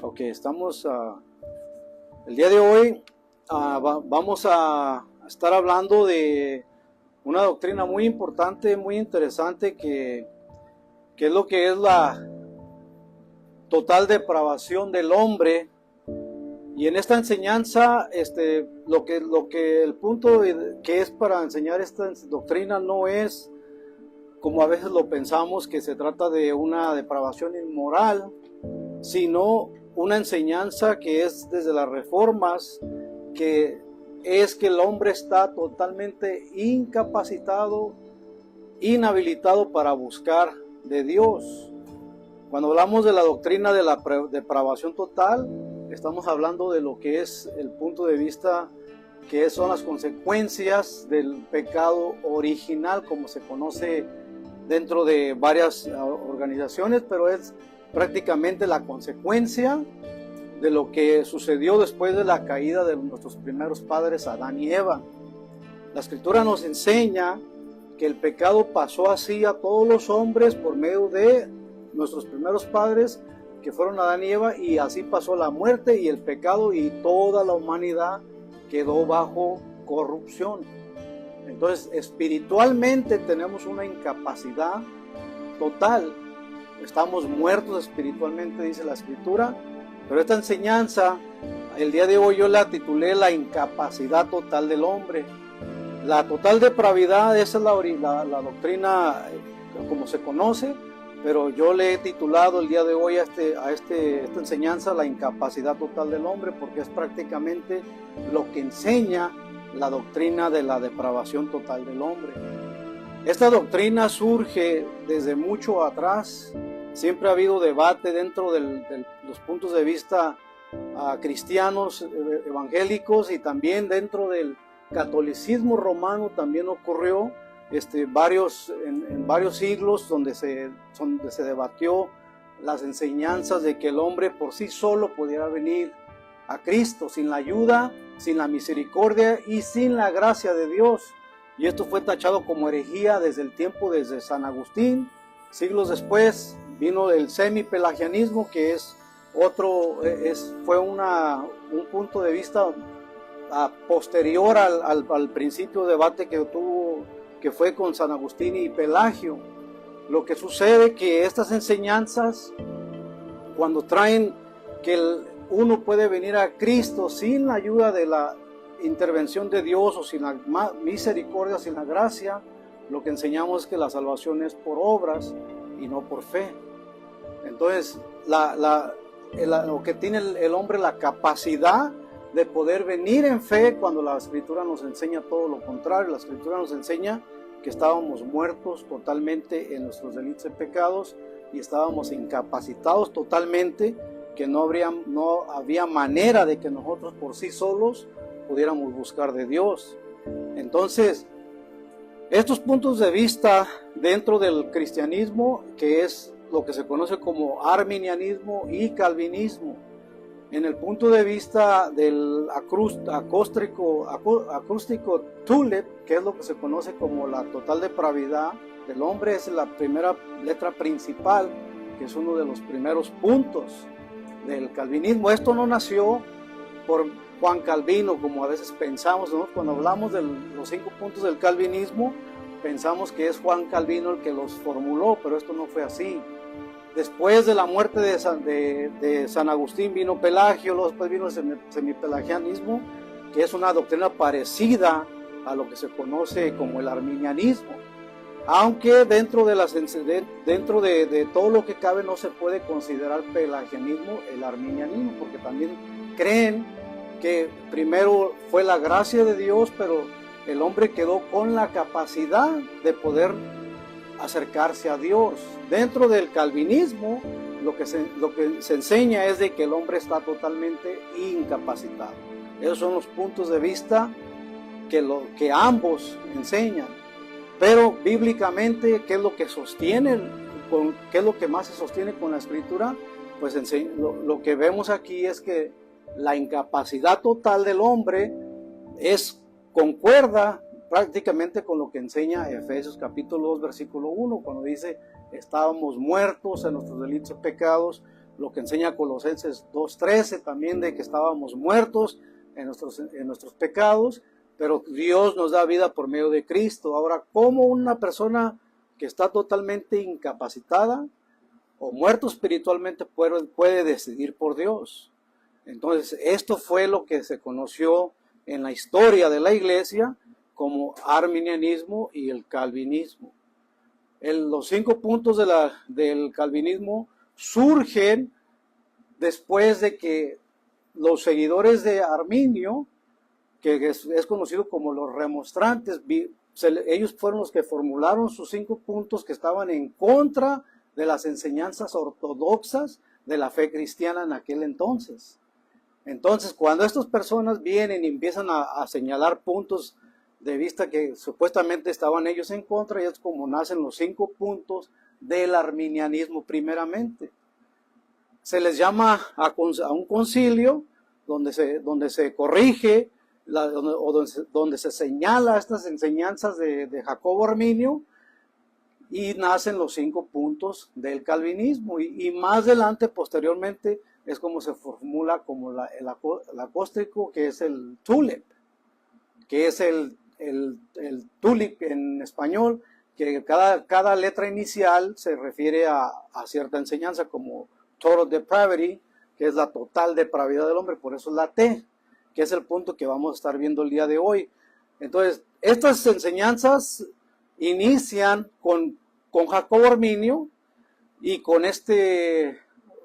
Ok, estamos, el día de hoy vamos a estar hablando de una doctrina muy importante, muy interesante, que es lo que es la total depravación del hombre. Y en esta enseñanza, lo que el punto que es para enseñar esta doctrina no es, como a veces lo pensamos, que se trata de una depravación inmoral, sino una enseñanza que es desde las reformas, que es que el hombre está totalmente incapacitado, inhabilitado para buscar de Dios. Cuando hablamos de la doctrina de la depravación total, estamos hablando de lo que es el punto de vista que son las consecuencias del pecado original, como se conoce dentro de varias organizaciones, pero es prácticamente la consecuencia de lo que sucedió después de la caída de nuestros primeros padres, Adán y Eva. La Escritura nos enseña que el pecado pasó así a todos los hombres por medio de nuestros primeros padres, que fueron Adán y Eva, y así pasó la muerte y el pecado, y toda la humanidad quedó bajo corrupción. Entonces, espiritualmente tenemos una incapacidad total. Estamos muertos espiritualmente, dice la Escritura, pero esta enseñanza, el día de hoy yo la titulé La incapacidad total del hombre. La total depravidad, esa es la doctrina como se conoce, pero yo le he titulado el día de hoy a esta enseñanza La incapacidad total del hombre, porque es prácticamente lo que enseña la doctrina de la depravación total del hombre. Esta doctrina surge desde mucho atrás. Siempre ha habido debate dentro de los puntos de vista cristianos, evangélicos, y también dentro del catolicismo romano también ocurrió en varios siglos donde se debatió las enseñanzas de que el hombre por sí solo pudiera venir a Cristo sin la ayuda, sin la misericordia y sin la gracia de Dios. Y esto fue tachado como herejía desde San Agustín. Siglos después vino el semipelagianismo, que fue un punto de vista posterior al principio de debate que fue con San Agustín y Pelagio. Lo que sucede que estas enseñanzas, cuando traen que uno puede venir a Cristo sin la ayuda de la intervención de Dios, o sin la misericordia, sin la gracia, lo que enseñamos es que la salvación es por obras y no por fe. Entonces, lo que tiene el hombre, la capacidad de poder venir en fe, cuando la Escritura nos enseña todo lo contrario. La Escritura nos enseña que estábamos muertos totalmente en nuestros delitos y pecados, y estábamos incapacitados totalmente, que no había manera de que nosotros por sí solos pudiéramos buscar de Dios. Entonces, estos puntos de vista dentro del cristianismo, que es lo que se conoce como arminianismo y calvinismo, en el punto de vista del acústico tulip, que es lo que se conoce como la total depravidad del hombre, es la primera letra principal, que es uno de los primeros puntos del calvinismo. Esto no nació por Juan Calvino, como a veces pensamos, ¿no? Cuando hablamos de los 5 puntos del calvinismo, pensamos que es Juan Calvino el que los formuló, pero esto no fue así. Después de la muerte de San Agustín vino Pelagio, luego después vino el semipelagianismo, que es una doctrina parecida a lo que se conoce como el arminianismo. Aunque dentro de todo lo que cabe no se puede considerar pelagianismo el arminianismo, porque también creen que primero fue la gracia de Dios, pero el hombre quedó con la capacidad de poder acercarse a Dios. Dentro del calvinismo lo que se enseña es de que el hombre está totalmente incapacitado. Esos son los puntos de vista que ambos enseñan. Pero bíblicamente, ¿qué es lo que sostiene? ¿Qué es lo que más se sostiene con la Escritura? Pues lo que vemos aquí es que la incapacidad total del hombre concuerda prácticamente con lo que enseña Efesios capítulo 2 versículo 1, cuando dice: estábamos muertos en nuestros delitos y pecados, lo que enseña Colosenses 2:13 también, de que estábamos muertos en nuestros pecados, pero Dios nos da vida por medio de Cristo. Ahora, ¿cómo una persona que está totalmente incapacitada o muerto espiritualmente puede decidir por Dios? Entonces, esto fue lo que se conoció en la historia de la iglesia como arminianismo y el calvinismo. Los 5 puntos del calvinismo surgen después de que los seguidores de Arminio, que es conocido como los remonstrantes, ellos fueron los que formularon sus 5 puntos que estaban en contra de las enseñanzas ortodoxas de la fe cristiana en aquel entonces. Entonces, cuando estas personas vienen y empiezan a señalar puntos de vista que supuestamente estaban ellos en contra, y es como nacen los 5 puntos del arminianismo primeramente. Se les llama a un concilio donde se corrige, donde se señala estas enseñanzas de Jacobo Arminio, y nacen los 5 puntos del calvinismo. Y más adelante, posteriormente, es como se formula como el acóstico, que es el tulip, que es el tulip en español, que cada letra inicial se refiere a cierta enseñanza, como total depravity, que es la total depravidad del hombre, por eso es la T, que es el punto que vamos a estar viendo el día de hoy. Entonces, estas enseñanzas inician con Jacobo Arminio y con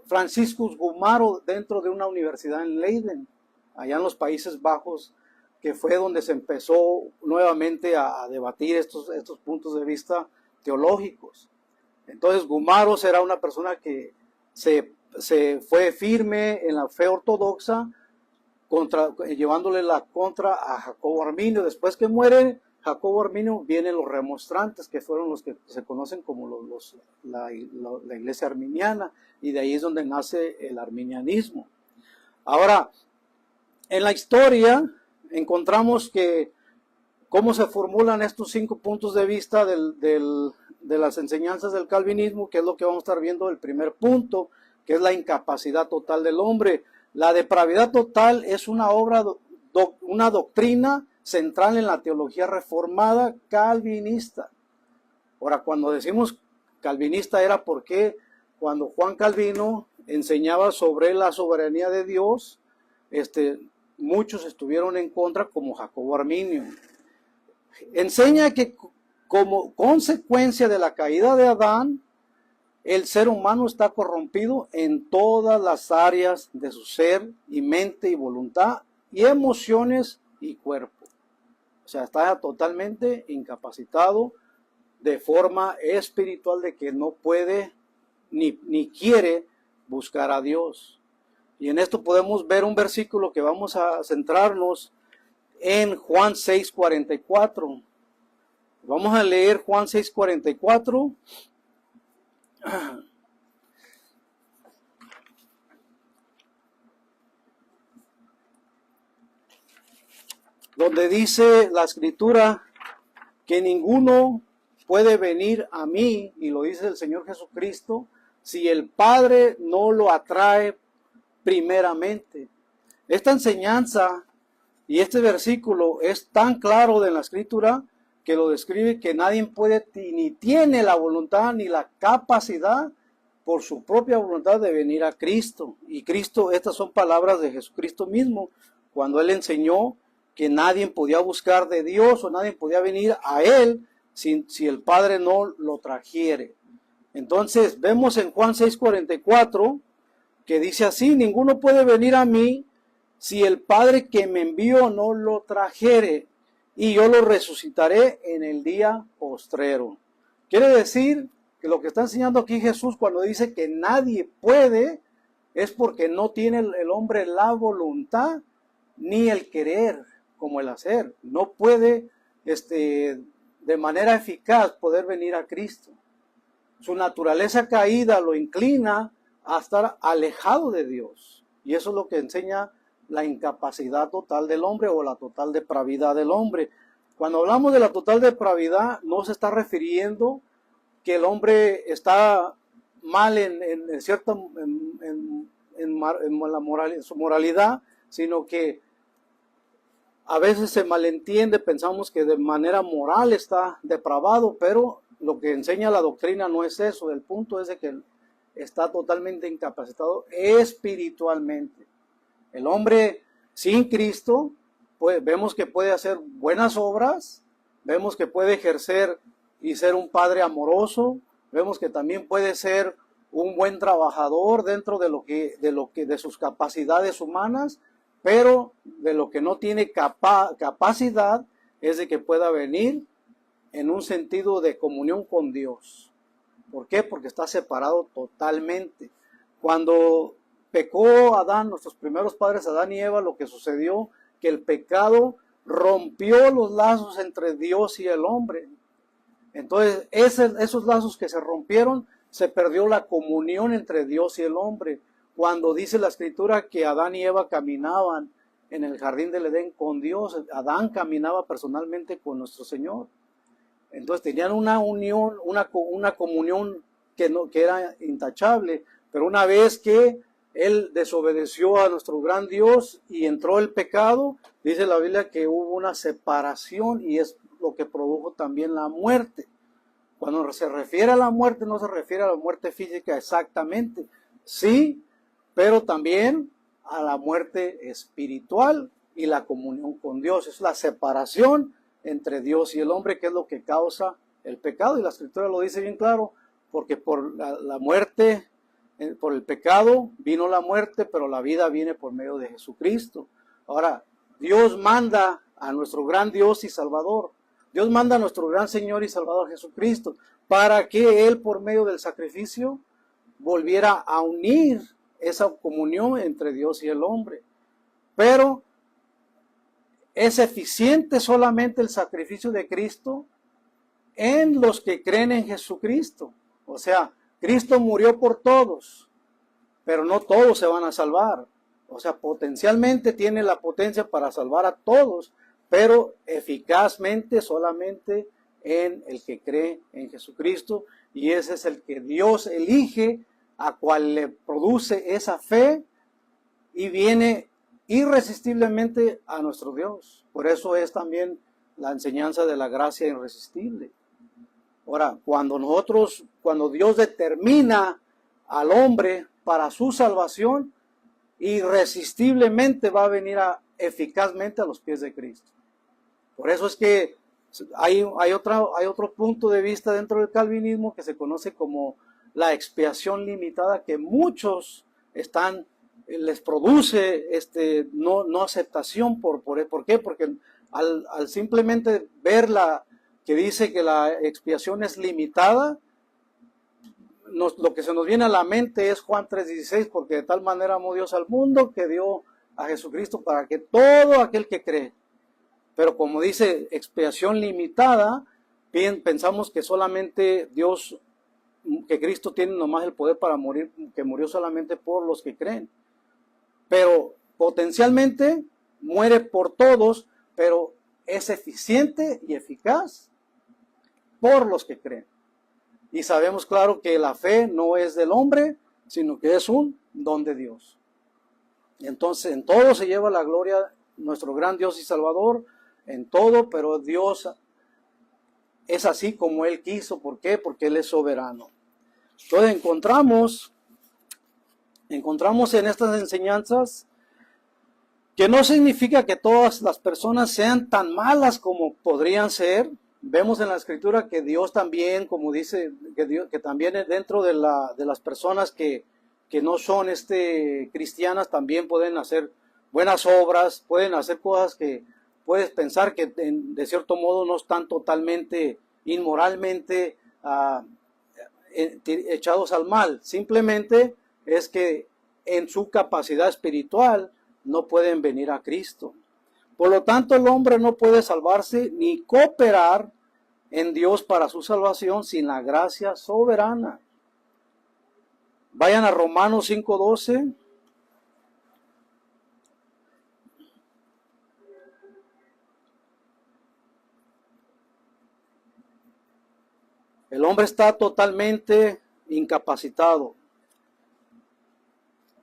Franciscus Gumaro dentro de una universidad en Leiden, allá en los Países Bajos, que fue donde se empezó nuevamente a debatir estos puntos de vista teológicos. Entonces, Gumaro era una persona que se fue firme en la fe ortodoxa, llevándole la contra a Jacobo Arminio. Después que muere Jacobo Arminio, vienen los remonstrantes, que fueron los que se conocen como la iglesia arminiana, y de ahí es donde nace el arminianismo. Ahora, en la historia encontramos que cómo se formulan estos 5 puntos de vista de las enseñanzas del calvinismo, que es lo que vamos a estar viendo. El primer punto, que es la incapacidad total del hombre. La depravidad total es una doctrina central en la teología reformada calvinista. Ahora, cuando decimos calvinista era porque cuando Juan Calvino enseñaba sobre la soberanía de Dios, muchos estuvieron en contra, como Jacobo Arminio. Enseña que como consecuencia de la caída de Adán, el ser humano está corrompido en todas las áreas de su ser y mente y voluntad y emociones y cuerpo. O sea, está totalmente incapacitado de forma espiritual, de que no puede ni quiere buscar a Dios. Y en esto podemos ver un versículo que vamos a centrarnos en Juan 6:44. Vamos a leer Juan 6:44. Donde dice la escritura que ninguno puede venir a mí, y lo dice el Señor Jesucristo, si el Padre no lo atrae primeramente. Esta enseñanza y este versículo es tan claro de la escritura que lo describe, que nadie puede ni tiene la voluntad ni la capacidad por su propia voluntad de venir a Cristo. Y Cristo, estas son palabras de Jesucristo mismo, cuando Él enseñó que nadie podía buscar de Dios o nadie podía venir a Él si el Padre no lo trajere. Entonces vemos en Juan 6:44 que dice así: ninguno puede venir a mí si el Padre que me envió no lo trajere, y yo lo resucitaré en el día postrero. Quiere decir que lo que está enseñando aquí Jesús cuando dice que nadie puede, es porque no tiene el hombre la voluntad ni el querer como el hacer. No puede de manera eficaz poder venir a Cristo. Su naturaleza caída lo inclina a estar alejado de Dios. Y eso es lo que enseña la incapacidad total del hombre, o la total depravidad del hombre. Cuando hablamos de la total depravidad, no se está refiriendo que el hombre está mal en cierta en su moralidad, sino que a veces se malentiende, pensamos que de manera moral está depravado, pero lo que enseña la doctrina no es eso. El punto es de que está totalmente incapacitado espiritualmente. El hombre sin Cristo, pues vemos que puede hacer buenas obras, vemos que puede ejercer y ser un padre amoroso, vemos que también puede ser un buen trabajador dentro de sus capacidades humanas, pero de lo que no tiene capacidad es de que pueda venir en un sentido de comunión con Dios. ¿Por qué? Porque está separado totalmente. Cuando pecó Adán, nuestros primeros padres, Adán y Eva, lo que sucedió, que el pecado rompió los lazos entre Dios y el hombre. Entonces, esos lazos que se rompieron, se perdió la comunión entre Dios y el hombre. Cuando dice la Escritura que Adán y Eva caminaban en el jardín del Edén con Dios, Adán caminaba personalmente con nuestro Señor. Entonces tenían una unión, una comunión que era intachable, pero una vez que él desobedeció a nuestro gran Dios y entró el pecado, dice la Biblia que hubo una separación y es lo que produjo también la muerte. Cuando se refiere a la muerte, no se refiere a la muerte física exactamente, sí, pero también a la muerte espiritual y la comunión con Dios. Es la separación entre Dios y el hombre, que es lo que causa el pecado, y la Escritura lo dice bien claro, porque por la muerte, por el pecado vino la muerte, pero la vida viene por medio de Jesucristo. Ahora, Dios manda a nuestro gran Dios y Salvador, Dios manda a nuestro gran Señor y Salvador Jesucristo, para que Él por medio del sacrificio volviera a unir esa comunión entre Dios y el hombre. Pero es eficiente solamente el sacrificio de Cristo en los que creen en Jesucristo. O sea, Cristo murió por todos, pero no todos se van a salvar. O sea, potencialmente tiene la potencia para salvar a todos, pero eficazmente solamente en el que cree en Jesucristo, y ese es el que Dios elige, a cual le produce esa fe y viene irresistiblemente a nuestro Dios. Por eso es también la enseñanza de la gracia irresistible. Ahora, cuando Dios determina al hombre para su salvación, irresistiblemente va a venir eficazmente a los pies de Cristo. Por eso es que hay otro punto de vista dentro del calvinismo que se conoce como la expiación limitada, que muchos les produce no aceptación. ¿Por qué? Porque al simplemente ver que dice que la expiación es limitada, lo que se nos viene a la mente es Juan 3:16, porque de tal manera amó Dios al mundo que dio a Jesucristo para que todo aquel que cree. Pero como dice expiación limitada, pensamos que solamente que Cristo tiene nomás el poder para morir, que murió solamente por los que creen. Pero potencialmente muere por todos, pero es eficiente y eficaz por los que creen. Y sabemos claro que la fe no es del hombre, sino que es un don de Dios. Entonces en todo se lleva la gloria nuestro gran Dios y Salvador, en todo, pero Dios es así como Él quiso. ¿Por qué? Porque Él es soberano. Entonces encontramos en estas enseñanzas que no significa que todas las personas sean tan malas como podrían ser. Vemos en la Escritura que Dios también, como dice, que también dentro de las personas que no son cristianas, también pueden hacer buenas obras, pueden hacer cosas que puedes pensar que de cierto modo no están totalmente inmoralmente echados al mal. Simplemente es que en su capacidad espiritual no pueden venir a Cristo. Por lo tanto, el hombre no puede salvarse ni cooperar en Dios para su salvación sin la gracia soberana. Vayan a Romanos 5:12. El hombre está totalmente incapacitado.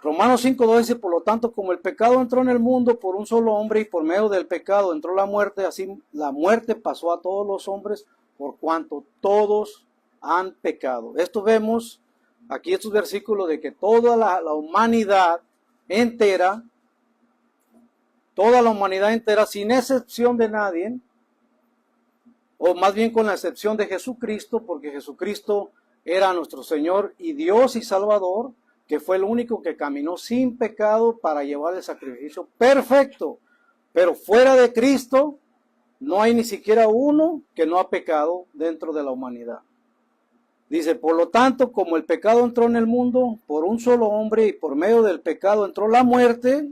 Romanos 5:2 dice, por lo tanto, como el pecado entró en el mundo por un solo hombre y por medio del pecado entró la muerte, así la muerte pasó a todos los hombres por cuanto todos han pecado. Esto vemos aquí estos versículos de que toda la humanidad entera, sin excepción de nadie, o más bien con la excepción de Jesucristo, porque Jesucristo era nuestro Señor y Dios y Salvador, que fue el único que caminó sin pecado para llevar el sacrificio perfecto. Pero fuera de Cristo no hay ni siquiera uno que no ha pecado dentro de la humanidad. Dice, por lo tanto, como el pecado entró en el mundo por un solo hombre y por medio del pecado entró la muerte,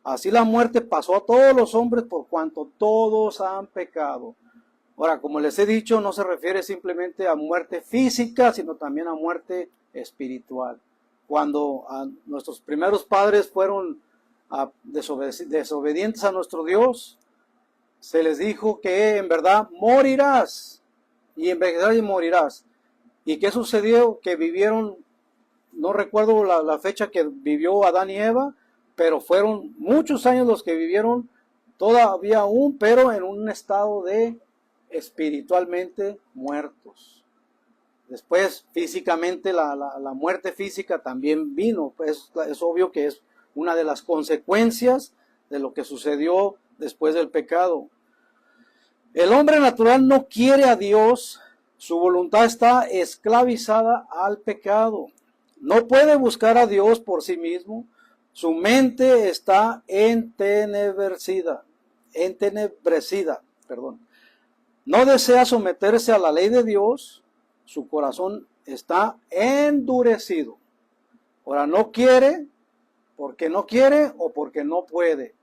así la muerte pasó a todos los hombres por cuanto todos han pecado. Ahora, como les he dicho, no se refiere simplemente a muerte física, sino también a muerte espiritual. Cuando nuestros primeros padres fueron desobedientes a nuestro Dios, se les dijo que en verdad morirás, y envejecerás y morirás. ¿Y qué sucedió? Que vivieron, no recuerdo la fecha que vivió Adán y Eva, pero fueron muchos años los que vivieron todavía aún, pero en un estado de espiritualmente muertos. Después, físicamente, la muerte física también vino. Es obvio que es una de las consecuencias de lo que sucedió después del pecado. El hombre natural no quiere a Dios, su voluntad está esclavizada al pecado. No puede buscar a Dios por sí mismo, su mente está entenebrecida. No desea someterse a la ley de Dios, su corazón está endurecido. Ahora no quiere, porque no quiere o porque no puede.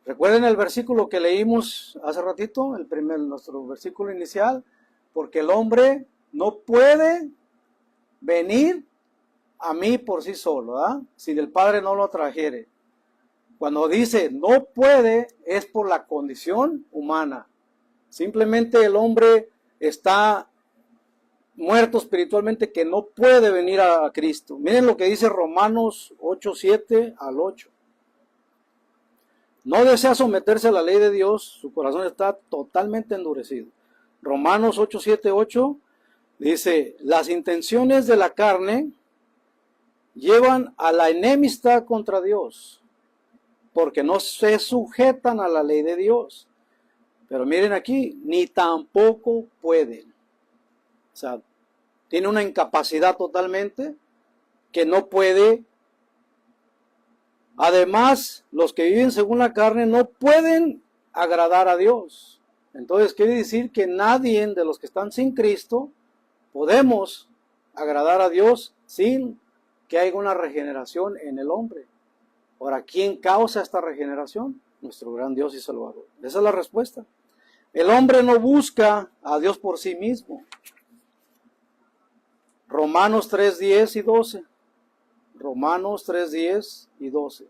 Recuerden el versículo que leímos hace ratito, nuestro versículo inicial, porque el hombre no puede venir a mí por sí solo, ¿verdad? Si el Padre no lo trajere. Cuando dice no puede, es por la condición humana. Simplemente el hombre está muerto espiritualmente, que no puede venir a Cristo. Miren lo que dice Romanos 8:7 al 8. No desea someterse a la ley de Dios, su corazón está totalmente endurecido. Romanos 8:7-8 dice, las intenciones de la carne llevan a la enemistad contra Dios, porque no se sujetan a la ley de Dios. Pero miren aquí, ni tampoco pueden. O sea, tiene una incapacidad totalmente que no puede. Además, los que viven según la carne no pueden agradar a Dios. Entonces quiere decir que nadie de los que están sin Cristo podemos agradar a Dios sin que haya una regeneración en el hombre. Ahora, ¿quién causa esta regeneración? Nuestro gran Dios y Salvador. Esa es la respuesta. El hombre no busca a Dios por sí mismo. Romanos 3:10 y 12. Romanos 3:10 y 12.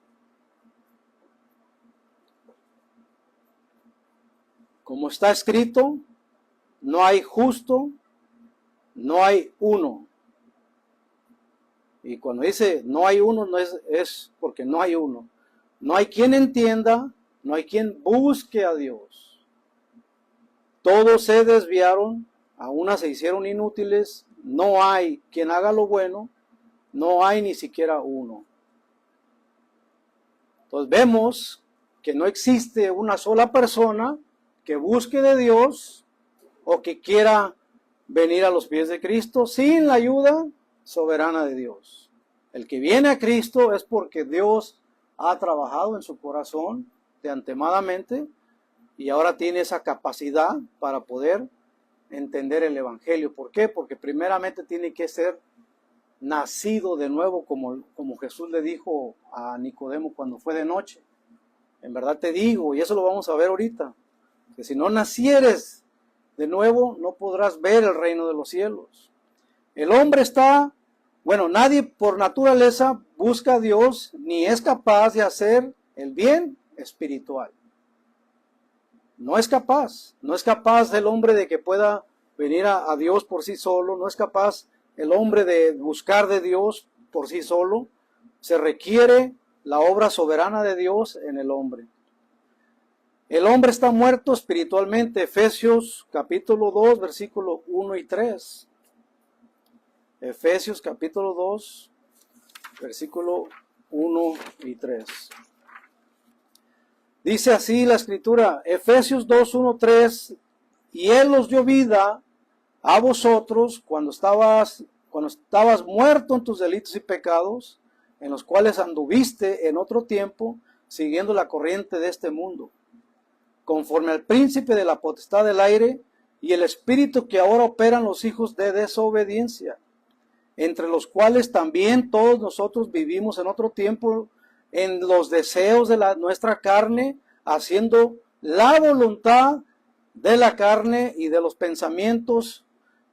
Como está escrito, no hay justo, no hay uno. Y cuando dice no hay uno, no es porque no hay uno. No hay quien entienda, no hay quien busque a Dios. Todos se desviaron, a unas se hicieron inútiles, no hay quien haga lo bueno, no hay ni siquiera uno. Entonces vemos que no existe una sola persona que busque de Dios o que quiera venir a los pies de Cristo sin la ayuda soberana de Dios. El que viene a Cristo es porque Dios ha trabajado en su corazón de antemadamente y ahora tiene esa capacidad para poder entender el Evangelio. ¿Por qué? Porque primeramente tiene que ser nacido de nuevo, como Jesús le dijo a Nicodemo cuando fue de noche. En verdad te digo, y eso lo vamos a ver ahorita, que si no nacieres de nuevo, no podrás ver el reino de los cielos. El hombre nadie por naturaleza busca a Dios, ni es capaz de hacer el bien espiritual. No es capaz del hombre de que pueda venir a Dios por sí solo, no es capaz el hombre de buscar de Dios por sí solo. Se requiere la obra soberana de Dios en el hombre. El hombre está muerto espiritualmente. Efesios capítulo 2, versículo 1 y 3. Efesios capítulo 2, versículo 1 y 3. Dice así la escritura, Efesios 2, 1, 3, y Él os dio vida a vosotros cuando estabas muerto en tus delitos y pecados, en los cuales anduviste en otro tiempo, siguiendo la corriente de este mundo, conforme al príncipe de la potestad del aire y el espíritu que ahora operan los hijos de desobediencia, entre los cuales también todos nosotros vivimos en otro tiempo en los deseos de nuestra carne, haciendo la voluntad de la carne y de los pensamientos,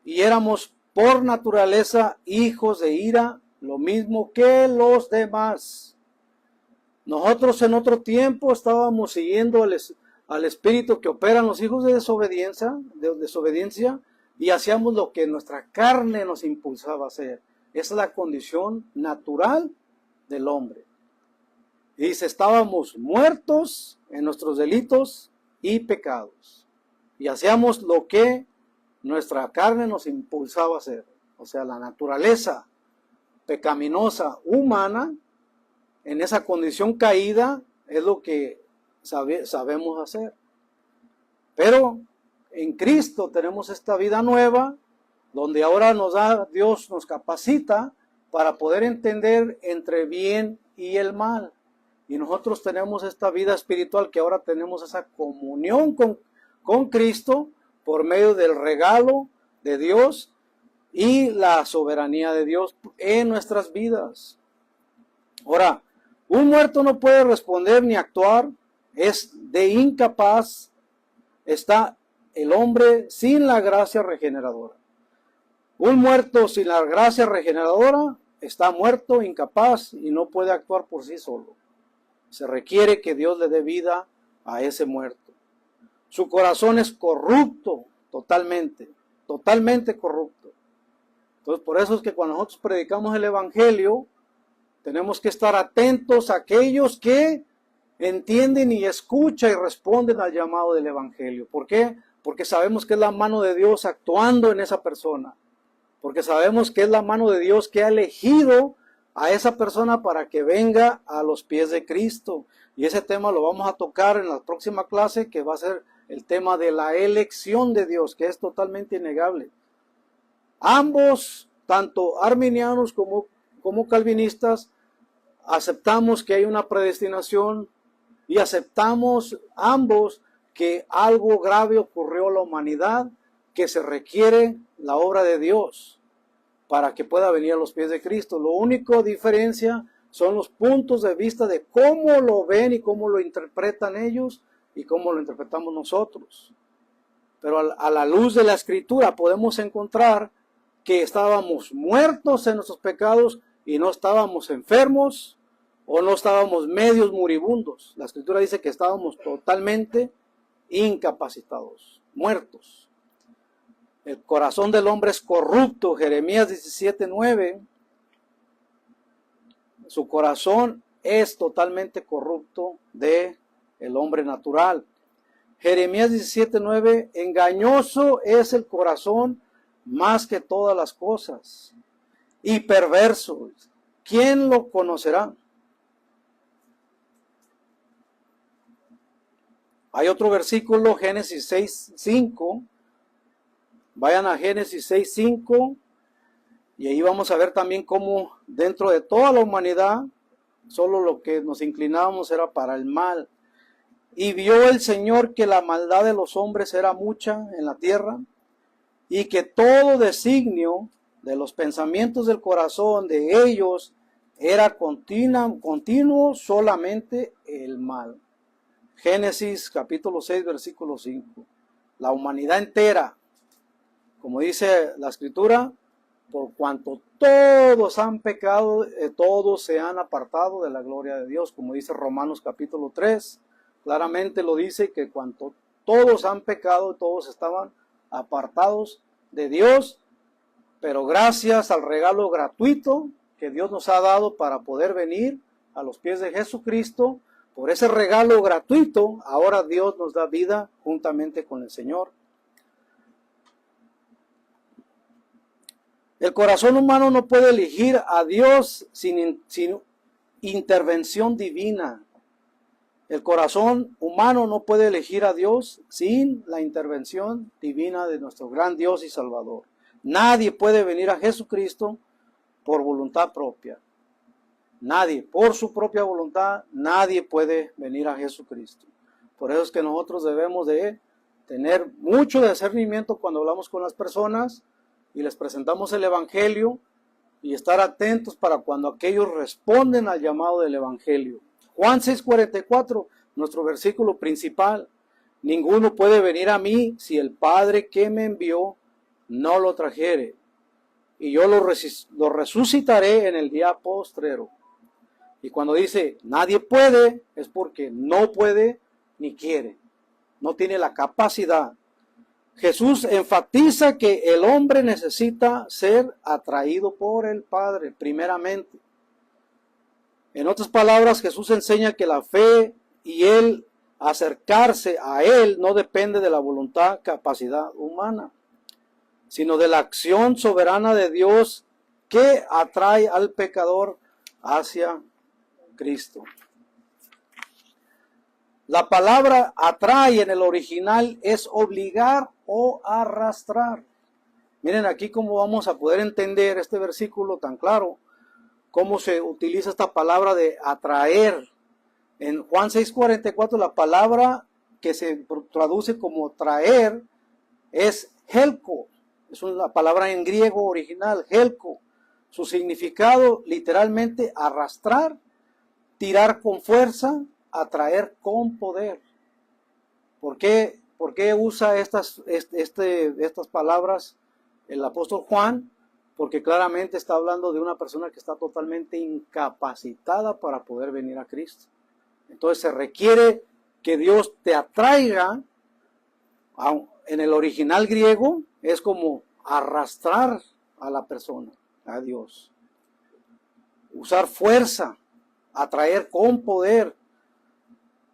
y éramos por naturaleza hijos de ira, lo mismo que los demás. Nosotros en otro tiempo estábamos siguiendo al espíritu que operan los hijos de desobediencia, y hacíamos lo que nuestra carne nos impulsaba a hacer. Esa es la condición natural del hombre. Y dice, estábamos muertos en nuestros delitos y pecados. Y hacíamos lo que nuestra carne nos impulsaba a hacer. O sea, la naturaleza pecaminosa humana, en esa condición caída, es lo que sabemos hacer. Pero en Cristo tenemos esta vida nueva, donde ahora Dios nos capacita para poder entender entre bien y el mal. Y nosotros tenemos esta vida espiritual, que ahora tenemos esa comunión con Cristo por medio del regalo de Dios y la soberanía de Dios en nuestras vidas. Ahora, un muerto no puede responder ni actuar, es de incapaz, está el hombre sin la gracia regeneradora. Un muerto sin la gracia regeneradora está muerto, incapaz y no puede actuar por sí solo. Se requiere que Dios le dé vida a ese muerto. Su corazón es corrupto, totalmente corrupto. Entonces, por eso es que cuando nosotros predicamos el Evangelio, tenemos que estar atentos a aquellos que entienden y escuchan y responden al llamado del Evangelio. ¿Por qué? Porque sabemos que es la mano de Dios actuando en esa persona. Porque sabemos que es la mano de Dios que ha elegido a esa persona para que venga a los pies de Cristo. Y ese tema lo vamos a tocar en la próxima clase, que va a ser el tema de la elección de Dios, que es totalmente innegable. Ambos, tanto arminianos como calvinistas, aceptamos que hay una predestinación y aceptamos ambos que algo grave ocurrió a la humanidad, que se requiere la obra de Dios para que pueda venir a los pies de Cristo. Lo único diferencia son los puntos de vista de cómo lo ven y cómo lo interpretan ellos y cómo lo interpretamos nosotros. Pero a la luz de la Escritura podemos encontrar que estábamos muertos en nuestros pecados y no estábamos enfermos o no estábamos medios moribundos. La Escritura dice que estábamos totalmente incapacitados, muertos. El corazón del hombre es corrupto, Jeremías 17:9. Su corazón es totalmente corrupto de el hombre natural. Jeremías 17:9, engañoso es el corazón más que todas las cosas, y perverso, ¿quién lo conocerá? Hay otro versículo, Génesis 6:5. Vayan a Génesis 6:5 y ahí vamos a ver también cómo dentro de toda la humanidad solo lo que nos inclinábamos era para el mal. Y vio el Señor que la maldad de los hombres era mucha en la tierra y que todo designio de los pensamientos del corazón de ellos era continuo solamente el mal. Génesis capítulo 6 versículo 5. La humanidad entera, como dice la Escritura, por cuanto todos han pecado, todos se han apartado de la gloria de Dios, como dice Romanos capítulo 3, claramente lo dice que cuanto todos han pecado, todos estaban apartados de Dios pero gracias al regalo gratuito que Dios nos ha dado para poder venir a los pies de Jesucristo, por ese regalo gratuito, ahora Dios nos da vida juntamente con el Señor. El corazón humano no puede elegir a Dios sin intervención divina. El corazón humano no puede elegir a Dios sin la intervención divina de nuestro gran Dios y Salvador. Nadie puede venir a Jesucristo por voluntad propia. Nadie, por su propia voluntad, nadie puede venir a Jesucristo. Por eso es que nosotros debemos de tener mucho discernimiento cuando hablamos con las personas y les presentamos el Evangelio y estar atentos para cuando aquellos responden al llamado del Evangelio. Juan 6:44, nuestro versículo principal. Ninguno puede venir a mí si el Padre que me envió no lo trajere, y yo lo resucitaré en el día postrero. Y cuando dice nadie puede, es porque no puede ni quiere, no tiene la capacidad. Jesús enfatiza que el hombre necesita ser atraído por el Padre, primeramente. En otras palabras, Jesús enseña que la fe y el acercarse a Él no depende de la voluntad, capacidad humana, sino de la acción soberana de Dios que atrae al pecador hacia Cristo. La palabra atrae en el original es obligar o arrastrar. Miren aquí cómo vamos a poder entender este versículo tan claro, cómo se utiliza esta palabra de atraer. En Juan 6:44 la palabra que se traduce como traer es helko. Es una palabra en griego original, helko. Su significado literalmente arrastrar, tirar con fuerza, atraer con poder. ¿Por qué usa estas palabras el apóstol Juan? Porque claramente está hablando de una persona que está totalmente incapacitada para poder venir a Cristo. Entonces se requiere que Dios te atraiga. En el original griego es como arrastrar a la persona, a Dios. Usar fuerza, atraer con poder.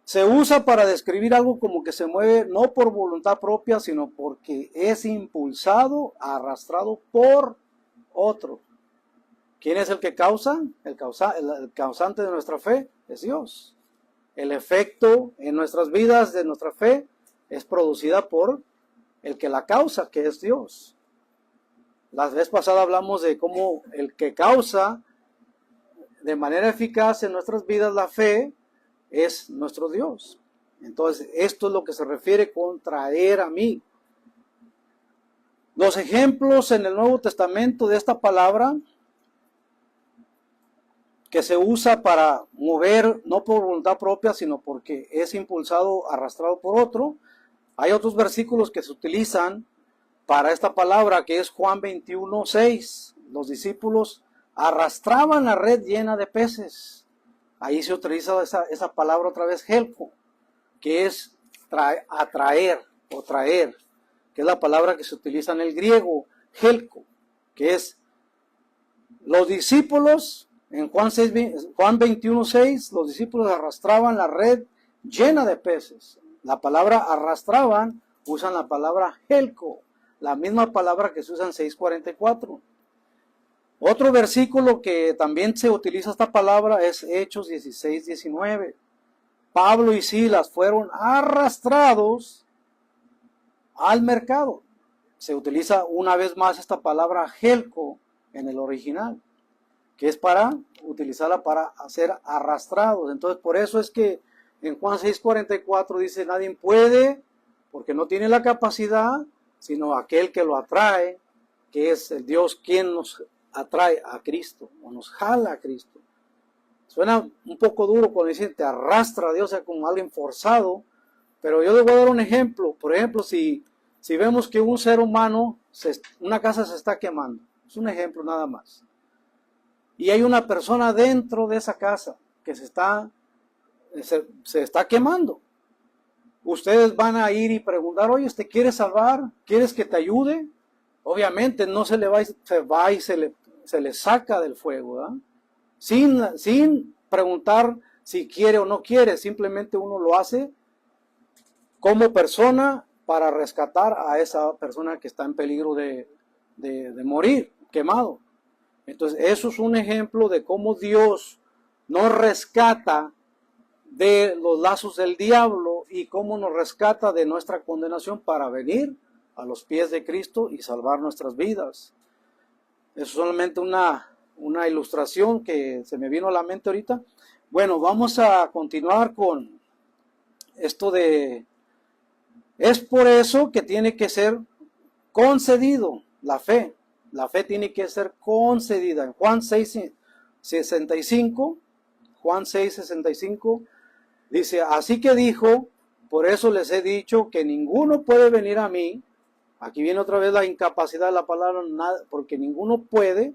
Se usa para describir algo como que se mueve no por voluntad propia, sino porque es impulsado, arrastrado por otro. ¿Quién es el que causa? El causante de nuestra fe es Dios. El efecto en nuestras vidas de nuestra fe es producida por el que la causa, que es Dios. La vez pasada hablamos de cómo el que causa de manera eficaz en nuestras vidas la fe es nuestro Dios. Entonces, esto es lo que se refiere con traer a mí. Los ejemplos en el Nuevo Testamento de esta palabra que se usa para mover no por voluntad propia, sino porque es impulsado, arrastrado por otro. Hay otros versículos que se utilizan para esta palabra, que es Juan 21:6. Los discípulos arrastraban la red llena de peces. Ahí se utiliza esa palabra otra vez, helko, que es atraer o traer, que es la palabra que se utiliza en el griego, helko, que es los discípulos, en Juan 21:6, los discípulos arrastraban la red llena de peces. La palabra arrastraban, usan la palabra helko, la misma palabra que se usa en 6:44. Otro versículo que también se utiliza esta palabra es Hechos 16:19. Pablo y Silas fueron arrastrados al mercado. Se utiliza una vez más esta palabra helko en el original, que es para utilizarla para ser arrastrados. Entonces, por eso es que en Juan 6:44 dice, nadie puede, porque no tiene la capacidad, sino aquel que lo atrae, que es el Dios quien nos atrae a Cristo, o nos jala a Cristo. Suena un poco duro cuando dicen te arrastra a Dios, o sea, como alguien forzado, pero yo les voy a dar un ejemplo. Por ejemplo, si vemos que un ser humano, una casa se está quemando, es un ejemplo nada más, y hay una persona dentro de esa casa que se está quemando. Ustedes van a ir y preguntar, oye, ¿te quieres salvar? ¿Quieres que te ayude? obviamente no se le va, y se le saca del fuego, ¿verdad? Sin preguntar si quiere o no quiere, simplemente uno lo hace como persona para rescatar a esa persona que está en peligro de morir quemado. Entonces, eso es un ejemplo de cómo Dios nos rescata de los lazos del diablo y cómo nos rescata de nuestra condenación para venir a los pies de Cristo y salvar nuestras vidas. Eso es solamente una ilustración que se me vino a la mente ahorita. Bueno, vamos a continuar con esto de... Es por eso que tiene que ser concedido la fe. La fe tiene que ser concedida. En Juan 6:65, Juan 6:65 dice, así que dijo, por eso les he dicho que ninguno puede venir a mí. Aquí viene otra vez la incapacidad de la palabra, porque ninguno puede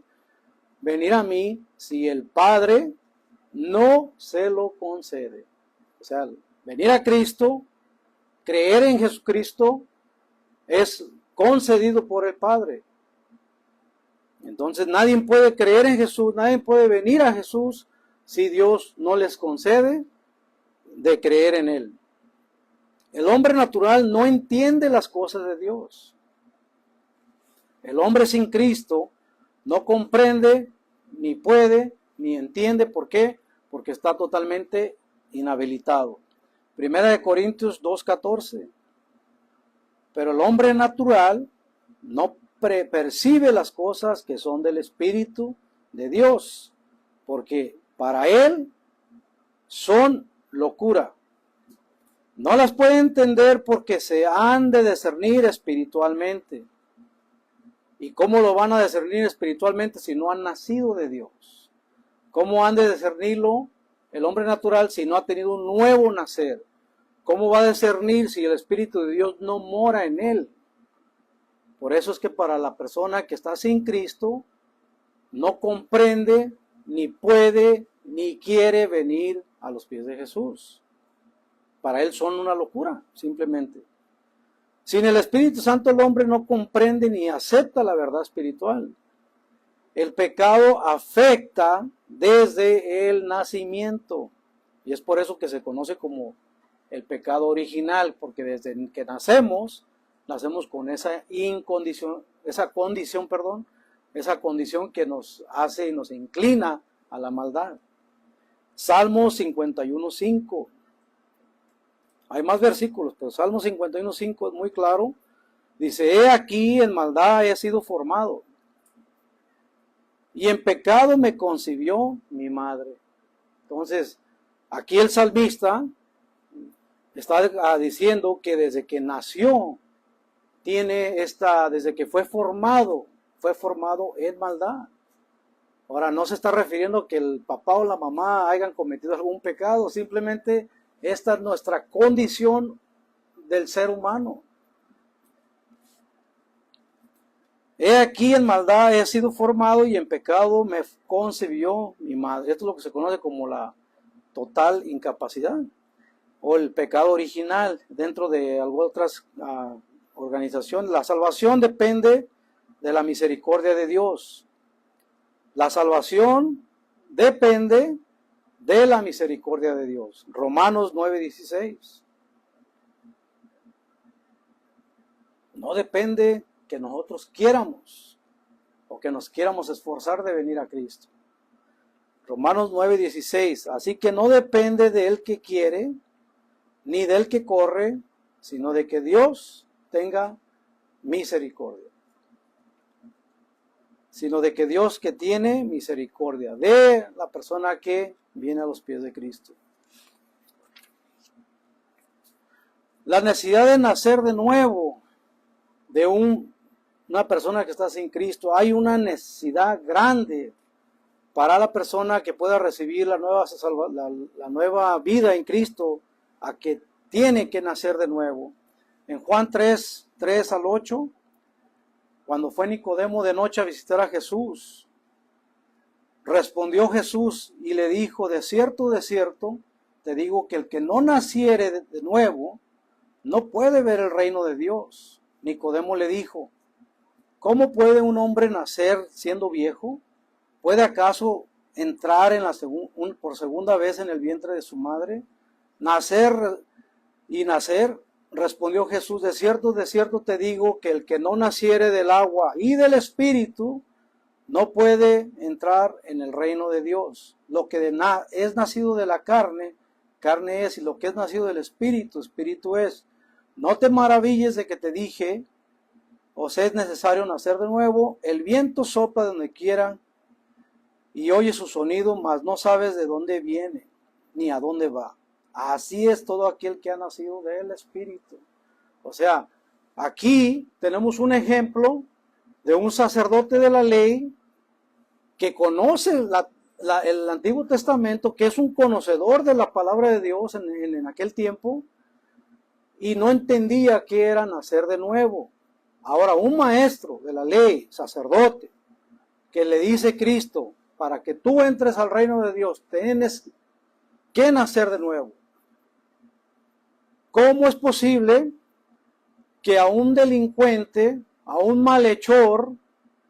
venir a mí si el Padre no se lo concede. O sea, venir a Cristo, creer en Jesucristo, es concedido por el Padre. Entonces nadie puede creer en Jesús, nadie puede venir a Jesús si Dios no les concede de creer en Él. El hombre natural no entiende las cosas de Dios. El hombre sin Cristo no comprende, ni puede, ni entiende. ¿Por qué? Porque está totalmente inhabilitado. Primera de Corintios 2:14. Pero el hombre natural no percibe las cosas que son del Espíritu de Dios, porque para él son locura. No las puede entender porque se han de discernir espiritualmente. ¿Y cómo lo van a discernir espiritualmente si no han nacido de Dios? ¿Cómo han de discernirlo el hombre natural si no ha tenido un nuevo nacer? ¿Cómo va a discernir si el Espíritu de Dios no mora en él? Por eso es que para la persona que está sin Cristo, no comprende, ni puede, ni quiere venir a los pies de Jesús. Para él son una locura, simplemente. Sin el Espíritu Santo el hombre no comprende ni acepta la verdad espiritual. El pecado afecta desde el nacimiento. Y es por eso que se conoce como el pecado original, porque desde que nacemos con esa condición que nos hace y nos inclina a la maldad. Salmo 51:5. Hay más versículos, pero Salmo 51:5 es muy claro. Dice, he aquí en maldad he sido formado, y en pecado me concibió mi madre. Entonces, aquí el salmista está diciendo que desde que nació, desde que fue formado en maldad. Ahora, no se está refiriendo que el papá o la mamá hayan cometido algún pecado, simplemente esta es nuestra condición del ser humano. He aquí en maldad he sido formado y en pecado me concibió mi madre. Esto es lo que se conoce como la total incapacidad o el pecado original dentro de algunas otras organizaciones. La salvación depende de la misericordia de Dios. La salvación depende de la misericordia de Dios. Romanos 9:16. No depende que nosotros quieramos o que nos quieramos esforzar de venir a Cristo. Romanos 9:16. Así que no depende del que quiere ni del que corre, sino de que Dios tenga misericordia. Sino de que Dios que tiene misericordia de la persona que viene a los pies de Cristo. La necesidad de nacer de nuevo de una persona que está sin Cristo. Hay una necesidad grande para la persona que pueda recibir la nueva vida en Cristo, a que tiene que nacer de nuevo. En Juan 3:3-8, cuando fue Nicodemo de noche a visitar a Jesús, respondió Jesús y le dijo, de cierto, te digo que el que no naciere de nuevo, no puede ver el reino de Dios. Nicodemo le dijo, ¿Cómo puede un hombre nacer siendo viejo? ¿Puede acaso entrar en por segunda vez en el vientre de su madre? Nacer y nacer, respondió Jesús, de cierto te digo que el que no naciere del agua y del espíritu no puede entrar en el reino de Dios. Lo que es nacido de la carne, carne es, y lo que es nacido del espíritu, espíritu es. No te maravilles de que te dije, os es necesario nacer de nuevo. El viento sopla donde quiera y oye su sonido, mas no sabes de dónde viene ni a dónde va. Así es todo aquel que ha nacido del Espíritu. O sea, aquí tenemos un ejemplo de un sacerdote de la ley que conoce el Antiguo Testamento, que es un conocedor de la palabra de Dios en aquel tiempo, y no entendía qué era nacer de nuevo. Ahora, un maestro de la ley, sacerdote, que le dice Cristo, para que tú entres al reino de Dios, tienes que nacer de nuevo. ¿Cómo es posible que a un delincuente, a un malhechor,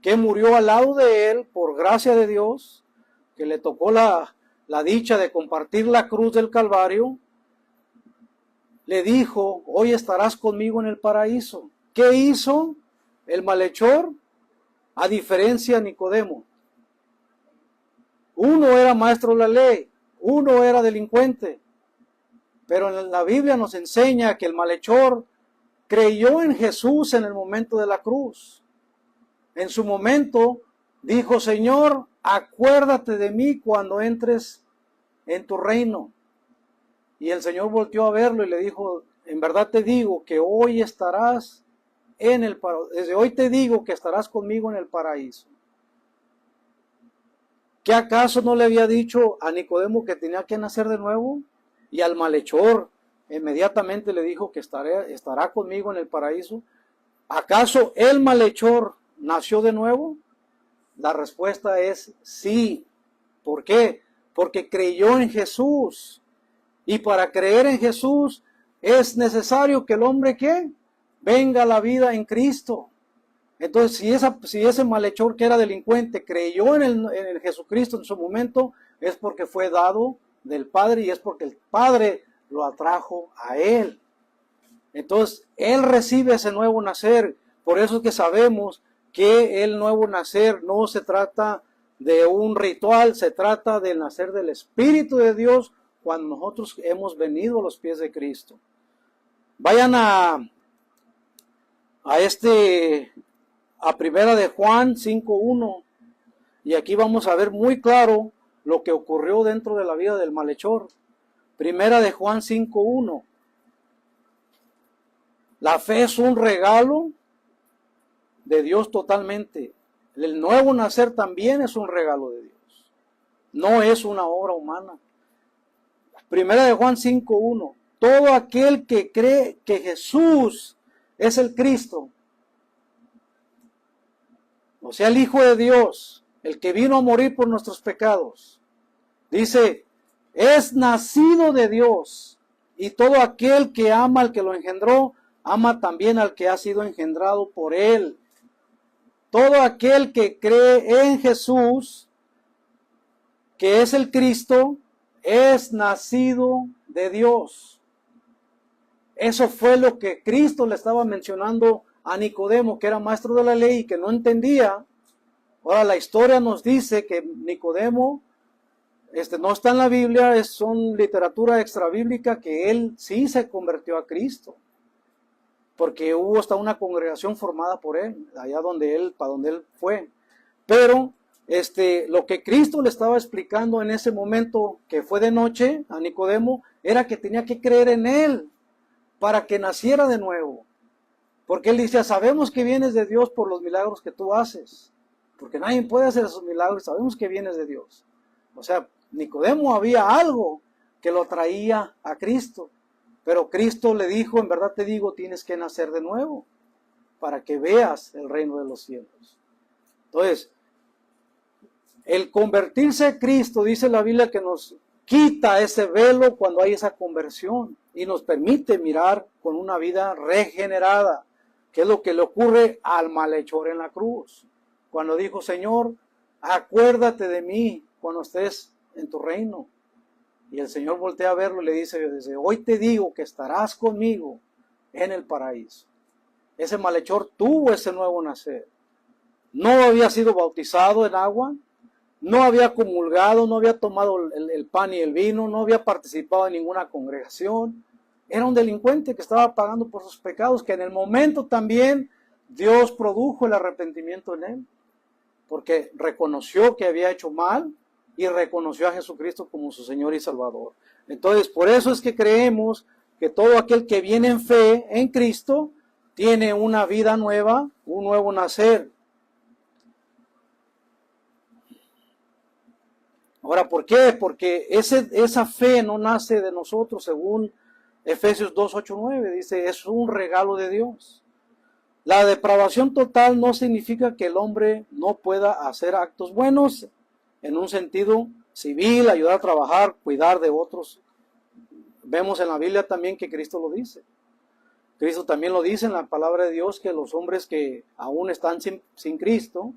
que murió al lado de él por gracia de Dios, que le tocó la dicha de compartir la cruz del Calvario, le dijo, hoy estarás conmigo en el paraíso? ¿Qué hizo el malhechor? A diferencia de Nicodemo. Uno era maestro de la ley, uno era delincuente. Pero en la Biblia nos enseña que el malhechor creyó en Jesús en el momento de la cruz. En su momento dijo, Señor, acuérdate de mí cuando entres en tu reino. Y el Señor volteó a verlo y le dijo, en verdad te digo que hoy estarás desde hoy te digo que estarás conmigo en el paraíso. ¿Qué acaso no le había dicho a Nicodemo que tenía que nacer de nuevo? Y al malhechor inmediatamente le dijo que estará conmigo en el paraíso. ¿Acaso el malhechor nació de nuevo? La respuesta es sí. ¿Por qué? Porque creyó en Jesús. Y para creer en Jesús es necesario que el hombre, ¿qué? Venga a la vida en Cristo. Entonces, si ese malhechor que era delincuente creyó en el Jesucristo en su momento, es porque fue dado del Padre y es porque el Padre lo atrajo a él. Entonces, él recibe ese nuevo nacer. Por eso es que sabemos que el nuevo nacer no se trata de un ritual, se trata del nacer del Espíritu de Dios cuando nosotros hemos venido a los pies de Cristo. Vayan a Primera de Juan 5:1, y aquí vamos a ver muy claro lo que ocurrió dentro de la vida del malhechor. Primera de Juan 5:1. La fe es un regalo de Dios totalmente. El nuevo nacer también es un regalo de Dios. No es una obra humana. Primera de Juan 5:1. Todo aquel que cree que Jesús es el Cristo, o sea, el Hijo de Dios, el que vino a morir por nuestros pecados, dice, es nacido de Dios, y todo aquel que ama al que lo engendró, ama también al que ha sido engendrado por él. Todo aquel que cree en Jesús, que es el Cristo, es nacido de Dios. Eso fue lo que Cristo le estaba mencionando a Nicodemo, que era maestro de la ley y que no entendía. Ahora la historia nos dice que Nicodemo no está en la Biblia, son literatura extrabíblica, que él sí se convirtió a Cristo, porque hubo hasta una congregación formada por él, allá para donde él fue. Pero lo que Cristo le estaba explicando en ese momento, que fue de noche, a Nicodemo, era que tenía que creer en él para que naciera de nuevo. Porque él dice, sabemos que vienes de Dios por los milagros que tú haces, porque nadie puede hacer esos milagros, sabemos que vienes de Dios. O sea, Nicodemo había algo que lo traía a Cristo, pero Cristo le dijo, en verdad te digo, tienes que nacer de nuevo, para que veas el reino de los cielos. Entonces, el convertirse a Cristo, dice la Biblia, que nos quita ese velo cuando hay esa conversión y nos permite mirar con una vida regenerada. ¿Qué es lo que le ocurre al malhechor en la cruz? Cuando dijo, Señor, acuérdate de mí cuando estés en tu reino. Y el Señor voltea a verlo y le dice, desde hoy te digo que estarás conmigo en el paraíso. Ese malhechor tuvo ese nuevo nacer. No había sido bautizado en agua, no había comulgado, no había tomado el pan y el vino, no había participado en ninguna congregación. Era un delincuente que estaba pagando por sus pecados, que en el momento también Dios produjo el arrepentimiento en él, porque reconoció que había hecho mal y reconoció a Jesucristo como su Señor y Salvador. Entonces, por eso es que creemos que todo aquel que viene en fe en Cristo tiene una vida nueva, un nuevo nacer. Ahora, ¿por qué? Porque esa fe no nace de nosotros, según Efesios 2, 8, 9. Dice, es un regalo de Dios. La depravación total no significa que el hombre no pueda hacer actos buenos en un sentido civil, ayudar a trabajar, cuidar de otros. Vemos en la Biblia también que Cristo lo dice. Cristo también lo dice en la palabra de Dios, que los hombres que aún están sin Cristo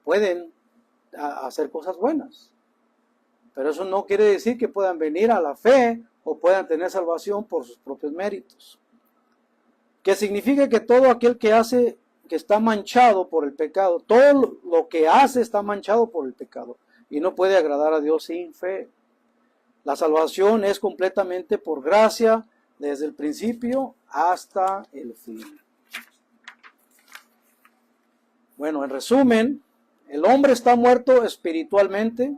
pueden hacer cosas buenas. Pero eso no quiere decir que puedan venir a la fe o puedan tener salvación por sus propios méritos. Que significa que todo aquel que hace, que está manchado por el pecado, todo lo que hace está manchado por el pecado y no puede agradar a Dios sin fe. La salvación es completamente por gracia desde el principio hasta el fin. Bueno, en resumen, el hombre está muerto espiritualmente.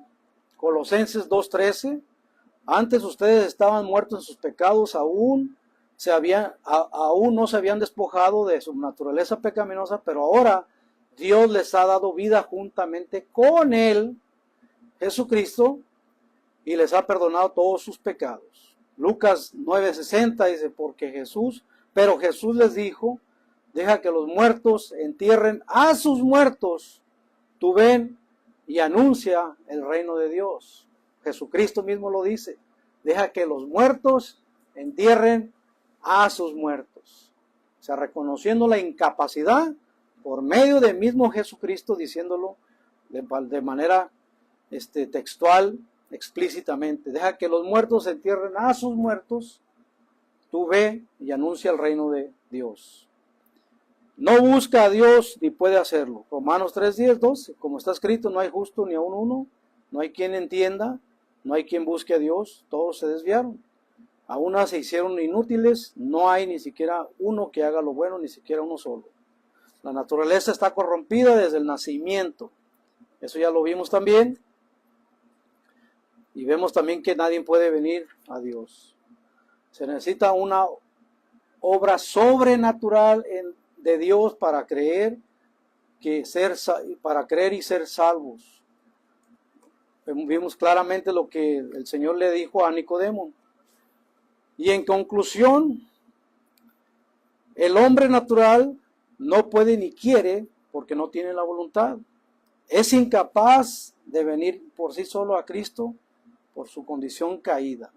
Colosenses 2:13, antes ustedes estaban muertos en sus pecados, aún no se habían despojado de su naturaleza pecaminosa, pero ahora Dios les ha dado vida juntamente con Él, Jesucristo, y les ha perdonado todos sus pecados. Lucas 9:60 dice, pero Jesús les dijo, deja que los muertos entierren a sus muertos, tú ven y anuncia el reino de Dios. Jesucristo mismo lo dice, deja que los muertos entierren a sus muertos. O sea, reconociendo la incapacidad por medio del mismo Jesucristo, diciéndolo de manera textual, explícitamente. Deja que los muertos entierren a sus muertos, tú ve y anuncia el reino de Dios. No busca a Dios ni puede hacerlo. Romanos 3:10, 12. Como está escrito, no hay justo ni aun uno, no hay quien entienda, no hay quien busque a Dios, todos se desviaron. A unas se hicieron inútiles, no hay ni siquiera uno que haga lo bueno, ni siquiera uno solo. La naturaleza está corrompida desde el nacimiento. Eso ya lo vimos también. Y vemos también que nadie puede venir a Dios. Se necesita una obra sobrenatural de Dios para creer y ser salvos. Vimos claramente lo que el Señor le dijo a Nicodemo. Y en conclusión, el hombre natural no puede ni quiere porque no tiene la voluntad. Es incapaz de venir por sí solo a Cristo por su condición caída.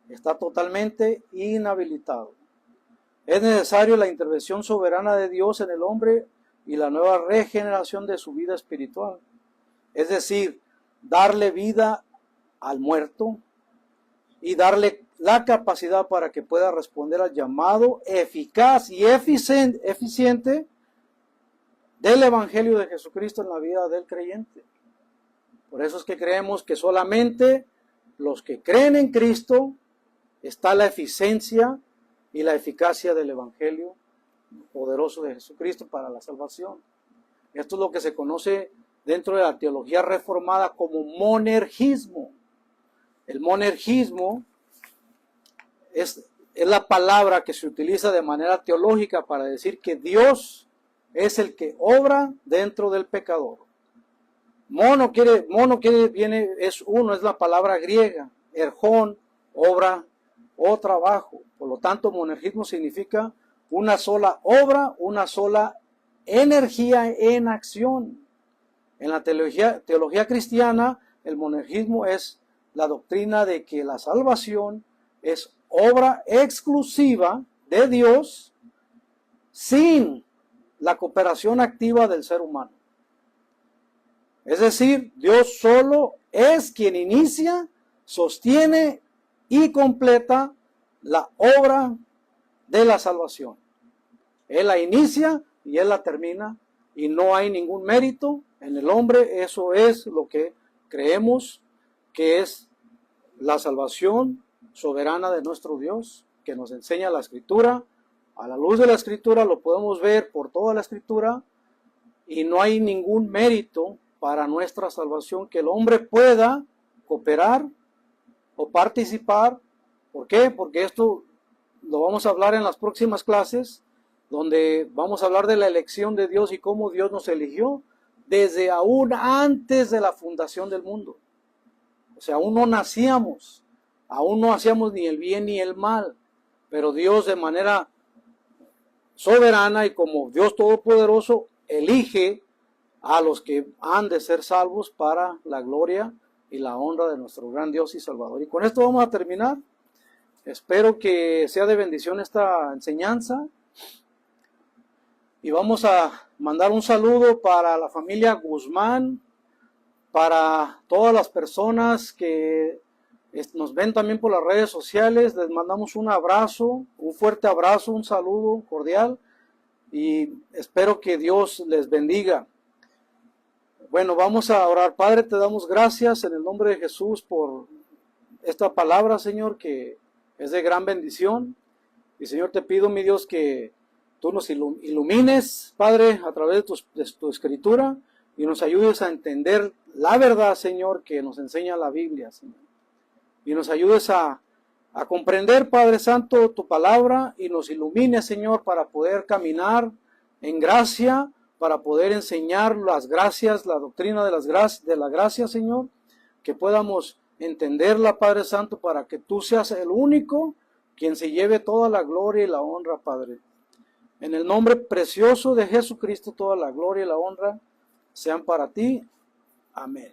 Está totalmente inhabilitado. Es necesario la intervención soberana de Dios en el hombre y la nueva regeneración de su vida espiritual. Es decir, darle vida al muerto y darle la capacidad para que pueda responder al llamado eficaz y eficiente del Evangelio de Jesucristo en la vida del creyente. Por eso es que creemos que solamente los que creen en Cristo está la eficiencia y la eficacia del Evangelio poderoso de Jesucristo para la salvación. Esto es lo que se conoce dentro de la teología reformada como monergismo. El monergismo es la palabra que se utiliza de manera teológica para decir que Dios es el que obra dentro del pecador. Es uno, es la palabra griega. Erjón, obra o trabajo. Por lo tanto, monergismo significa una sola obra, una sola energía en acción. En la teología cristiana, el monergismo es la doctrina de que la salvación es obra exclusiva de Dios, sin la cooperación activa del ser humano. Es decir, Dios solo es quien inicia, sostiene y completa la obra de la salvación. Él la inicia y Él la termina, y no hay ningún mérito en el hombre. Eso es lo que creemos que es la salvación soberana de nuestro Dios, que nos enseña la Escritura. A la luz de la Escritura lo podemos ver por toda la Escritura, y no hay ningún mérito para nuestra salvación que el hombre pueda cooperar o participar. ¿Por qué? Porque esto lo vamos a hablar en las próximas clases, donde vamos a hablar de la elección de Dios y cómo Dios nos eligió desde aún antes de la fundación del mundo. O sea, aún no nacíamos, aún no hacíamos ni el bien ni el mal, pero Dios de manera soberana y como Dios todopoderoso elige a los que han de ser salvos para la gloria y la honra de nuestro gran Dios y Salvador. Y con esto vamos a terminar. Espero que sea de bendición esta enseñanza. Y vamos a mandar un saludo para la familia Guzmán, para todas las personas que nos ven también por las redes sociales. Les mandamos un abrazo, un fuerte abrazo, un saludo cordial, y espero que Dios les bendiga. Bueno, vamos a orar. Padre, te damos gracias en el nombre de Jesús por esta palabra, Señor, que es de gran bendición. Y Señor, te pido, mi Dios, que tú nos ilumines, Padre, a través de tu Escritura, y nos ayudes a entender la verdad, Señor, que nos enseña la Biblia, Señor. Y nos ayudes a comprender, Padre Santo, tu palabra, y nos ilumines, Señor, para poder caminar en gracia, para poder enseñar las gracias, la doctrina de la gracia, Señor, que podamos entenderla, Padre Santo, para que tú seas el único quien se lleve toda la gloria y la honra, Padre. En el nombre precioso de Jesucristo, toda la gloria y la honra sean para ti. Amén.